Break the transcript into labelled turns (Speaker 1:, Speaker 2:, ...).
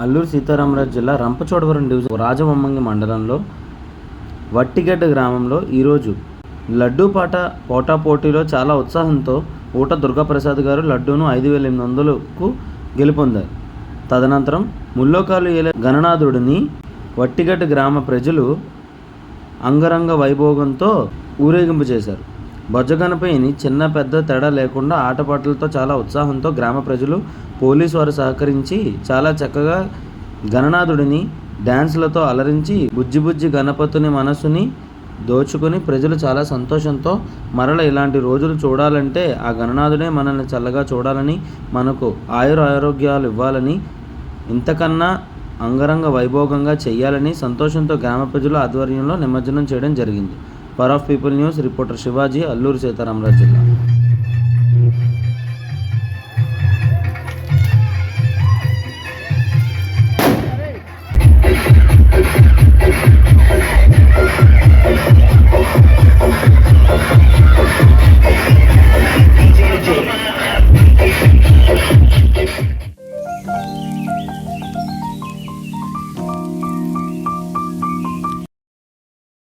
Speaker 1: అల్లూరు సీతారామరాజు జిల్లా రంపచోడవరం డివిజన్ రాజవొమ్మంగి మండలంలో వట్టిగడ్డ గ్రామంలో ఈరోజు లడ్డూ పోటాపోటీలో చాలా ఉత్సాహంతో ఊట దుర్గాప్రసాద్ గారు లడ్డూను 5,800కు గెలుపొందారు. తదనంతరం ముల్లోకాలు ఏలే గణనాథుడిని వట్టిగడ్డ గ్రామ ప్రజలు అంగరంగ వైభోగంతో ఊరేగింపు చేశారు. బొజ్జగణపయ్యని చిన్న పెద్ద తేడా లేకుండా ఆటపాటలతో చాలా ఉత్సాహంతో గ్రామ ప్రజలు, పోలీసు వారు సహకరించి చాలా చక్కగా గణనాథుడిని డ్యాన్సులతో అలరించి బుజ్జి గణపతిని మనసుని దోచుకొని ప్రజలు చాలా సంతోషంతో మరల ఇలాంటి రోజులు చూడాలంటే ఆ గణనాథుడే మనల్ని చల్లగా చూడాలని, మనకు ఆరోగ్యాలు ఇవ్వాలని, ఇంతకన్నా అంగరంగ వైభోగంగా చేయాలని సంతోషంతో గ్రామ ప్రజల ఆధ్వర్యంలో నిమజ్జనం చేయడం జరిగింది. Power of people news reporter Shivaji, Alluri Sitaramaraju జిల్లా.